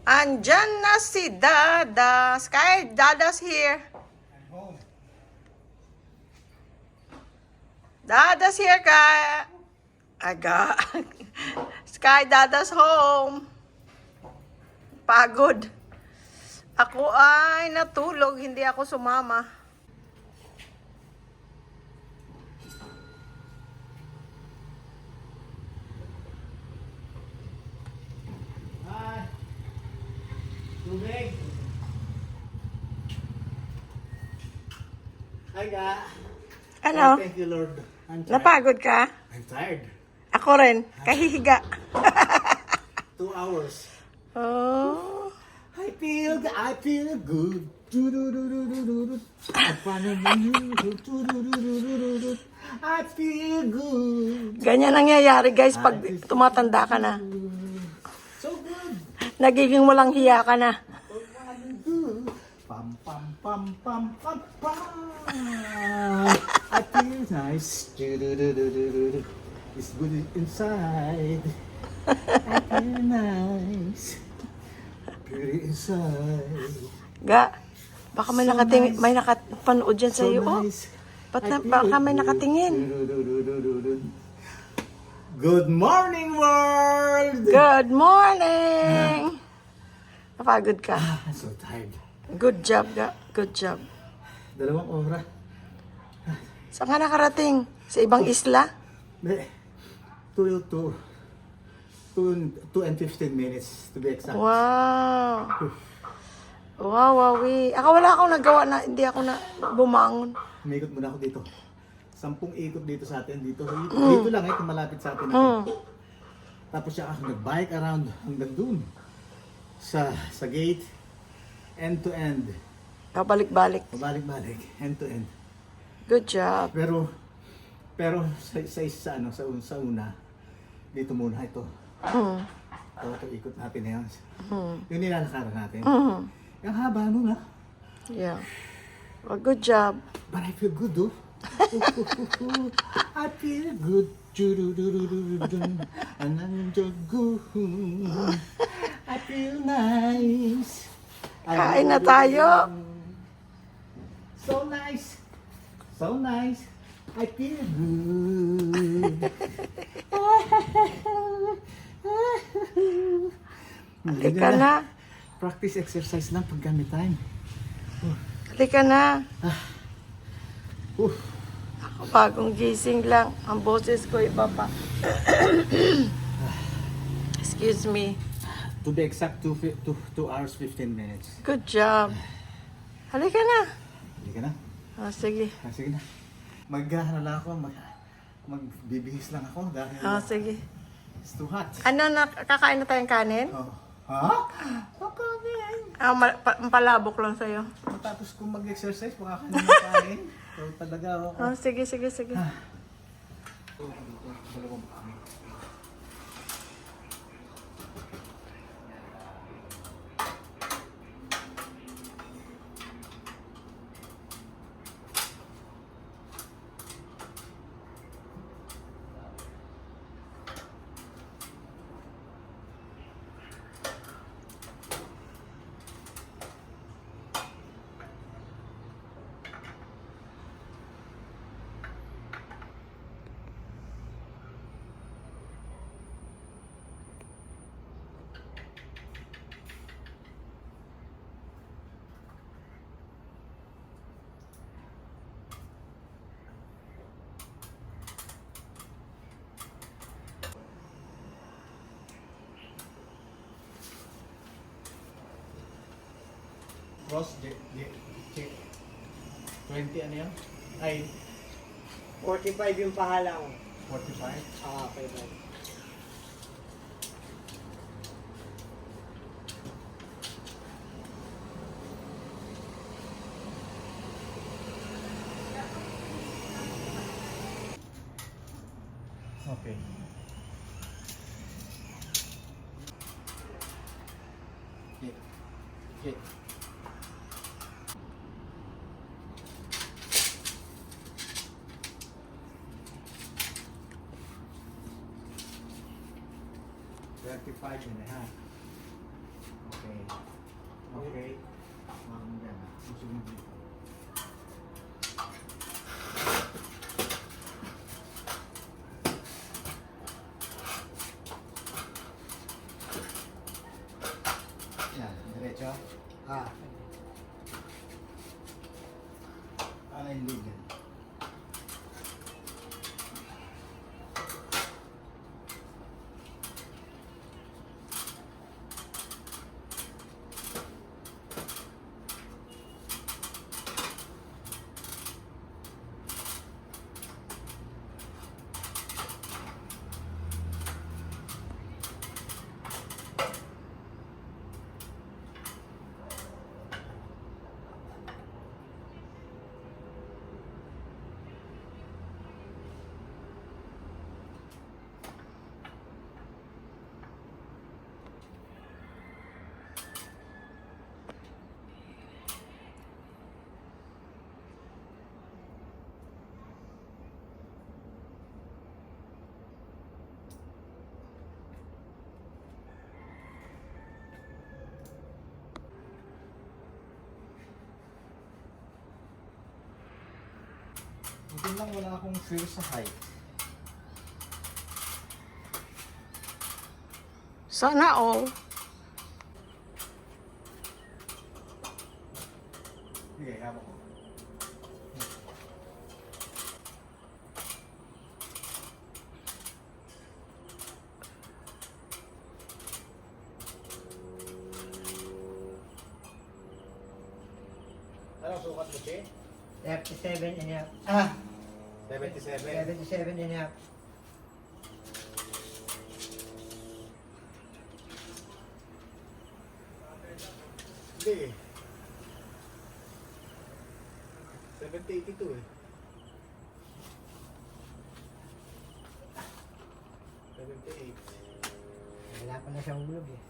Andyan na si Dadas. Kay Dadas here. I'm home. Dadas here, Kay. Aga. Sky Dadas home. Pagod. Ako ay natulog, hindi ako sumama. Hi. Tubig. Hi, Ga. Ano? Oh, thank you, Lord. I'm tired. Napagod ka? I'm tired. Ako rin. Kahihiga. 2 hours. Oh. I feel good. I feel good. Ganyan nangyayari, guys, pag tumatanda ka na. So good. Nagiging walang hiya ka na. Pam pam pam pam pam pam. I feel nice. It's good inside. I feel nice. Pretty inside. Ga, baka may nakatingin, may nakapanood dyan So sa'yo. Oh, nice. baka may nakatingin. Good morning, world! Good morning! Napagod ka. I'm so tired. Good job, Ga. Good job. 2 oras. Saan ka nakarating? Sa ibang isla? Hindi. 2 and 15 minutes to be exact. Wow. Wow, wawi. Ako wala akong nagawa na, hindi ako na bumangon. Umikot muna ako dito. 10 ikot dito sa atin. Dito lang ito malapit sa atin. Tapos siya nag-bike around hanggang dun. Sa gate. End to end. Pabalik-balik. Pabalik-balik. End to end. Good job. Pero sa una, dito muna ito. Ito ikot natin na yun. Yung nilalakaran natin. Yung haba nun ha. Yeah. Well, good job. But I feel good though. I feel good. And I'm so good. I feel nice. Kain na tayo. So nice. So nice. I feel good. Halika na. Practice exercise lang pag gamit time. Halika na. Uh, Ako bagong gising lang. Ang boses ko iba pa. Excuse me. to be exact, 2 hours 15 minutes. Good job. Halika na. Hindi ka na? Oh, sige. Sige na. Mag-ano lang ako, magbibihis lang ako dahil Oh, sige. it's too hot. Ano na, kakain na tayong kanin? Oh. Ha? Okay. Palabok lang sa'yo. Tapos kung mag-exercise, makakain ng kain. So talaga ako. Oh, sige, sige, sige. Ross, 20 ano yan? Ay, 45 yung pahalang. 45? Okay ba? Okay. Okay. $35.5. Okay. Diretso? Ah. Ano yung lead yan? Buti lang wala akong fear sa height. Sana all. Sige, hama ko. Anong sukat mo, Che? 37 and a half. Ah! 77. 77 and a half. Hindi eh. 70-82 eh. 78. Wala pa na siyang ulog eh.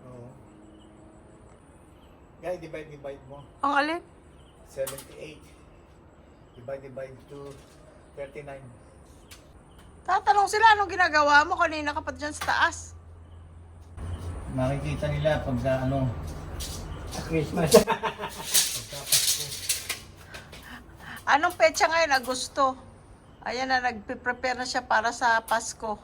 Oo. Kaya divide mo. Ang alin? 78. Divide to 39. Tatanong sila anong ginagawa mo kanina ka pa dyan sa taas. Makikita nila pag sa ano. Sa Christmas. Anong petsa ngayon? Agosto. Ayan na, nagpe-prepare na siya para sa Pasko.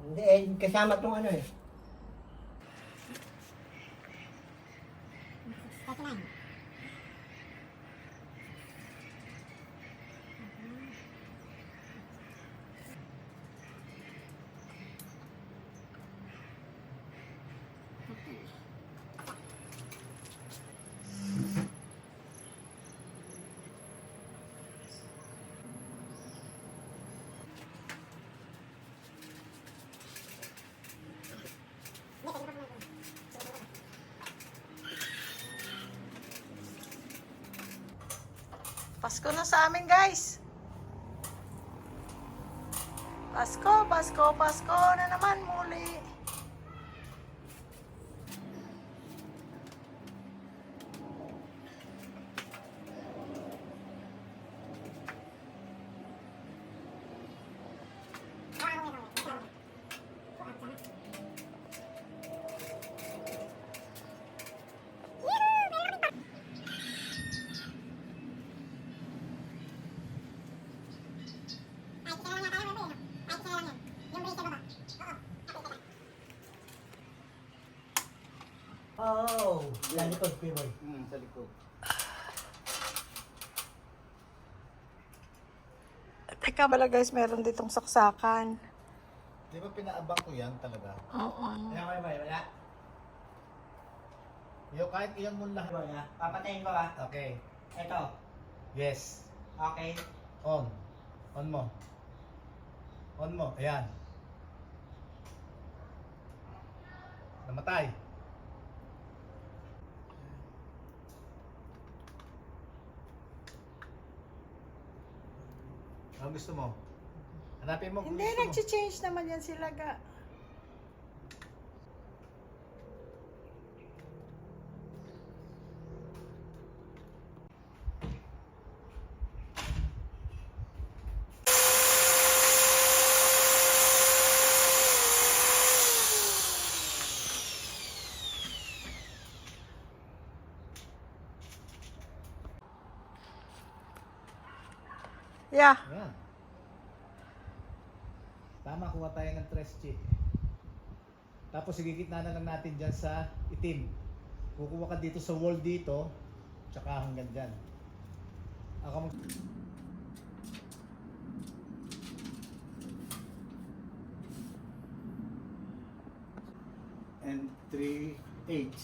Hindi eh, kasama tong ano eh. Pasko na sa amin, guys. Pasko, Pasko, Pasko na naman muli. Oh, sa likod, P-boy. Sa likod. Teka pala guys, meron ditong saksakan. Di ba pinaabang ko yan talaga? Oo. Wala, wala. Yo, kahit iyan mo lahat. Wala. Papatayin ko ah. Okay. Ito. Yes. Okay. On. On mo. On mo. Ayan. Namatay. Ano gusto mo? Hanapin mo kung Hindi, gusto mo. nag-change naman yan sila ga. Yeah. Ayan. Tama, kuha tayo ng 13. Tapos igigitna na lang natin dyan sa itim. Kukuha ka dito sa wall dito, tsaka hanggang dyan. Ako mag... And 3, 8.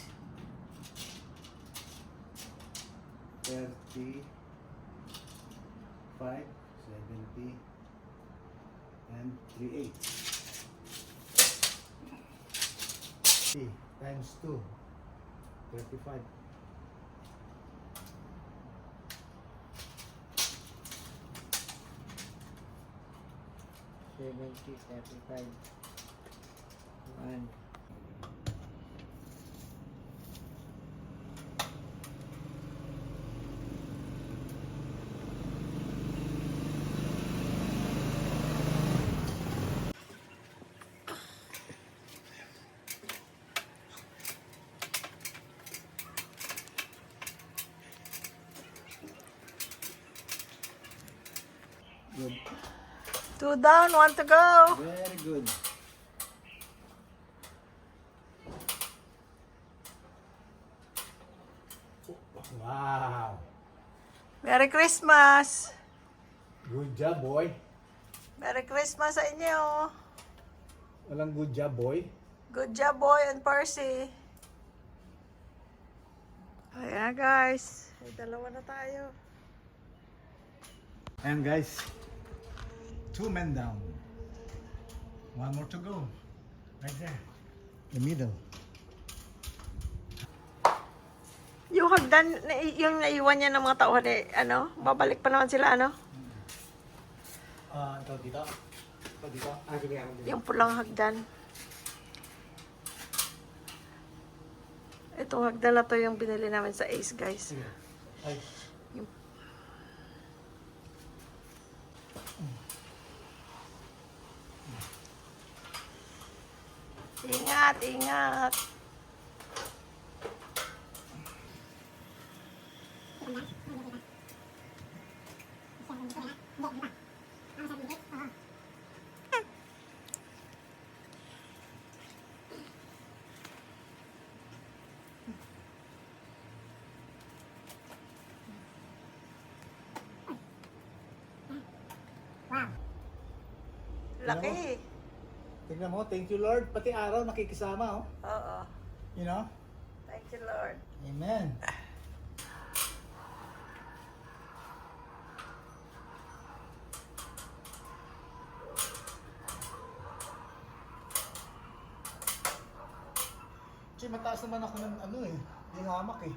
30, 5, 70, and 3, 8. Times 2, 35. One. Good. 2 down, 1 to go. Very good. Wow. Merry Christmas. Good job, boy. Merry Christmas sa inyo. Walang good job, boy. Good job, boy and Percy. Ayan, guys. May dalawa na tayo. And guys, 2 men down. 1 more to go. Right there. The middle. Yung hagdan, yung naiwan niya ng mga tauhan eh, ano? Babalik pa naman sila, ano? Ito dito. Ito dito. Sige ako dito. Yung pulang hagdan. Itong hagdan na to yung binili namin sa Ace, guys. Sige. Ay. Ingat, ingat. Laki. Tingnan mo, thank you Lord. Pati araw nakikisama, oh. Oo. You know? Thank you, Lord. Amen. Che, mataas naman ako ng ano eh. Yung hamak eh.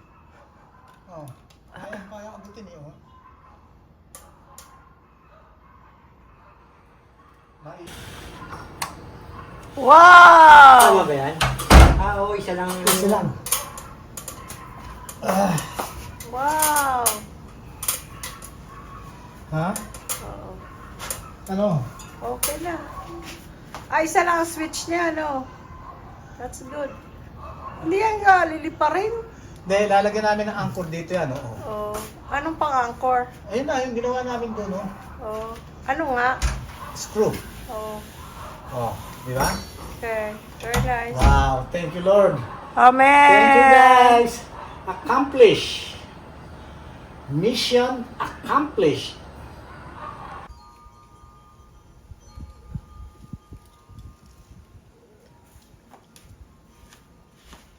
Oh. Kaya abutin eh, oh. Wow! Tama ba yan? Oo, isa lang. Isa lang. Wow! Ha? Oo. Ano? Okay na. Ay, isa lang ang switch niya, no? That's good. Hindi yan ka, lilipa rin. Hindi, lalagyan namin ng anchor dito yan, oo. Oh. Anong pang-anchor? Ayun na, yung ginawa namin doon, oh. Oh. Ano nga? Screw. Oh. Oh, di ba? Okay. Very nice. Wow, thank you Lord. Amen! Thank you guys. Accomplished. Mission accomplished.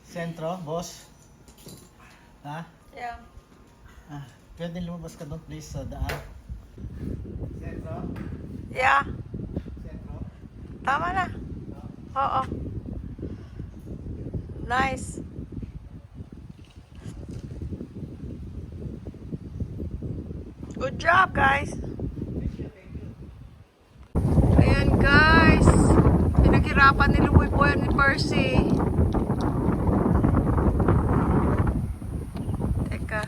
Sentro, boss. Ha? Yeah. Pwede lumabas ka doon please sa daan. Sentro? Yeah. Sentro? Tama na. Oo. Nice. Good job, guys. Ayan, guys. Pinaghirapan ni Louie Boy ni Percy. Teka.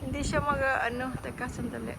Hindi siya teka, sandali.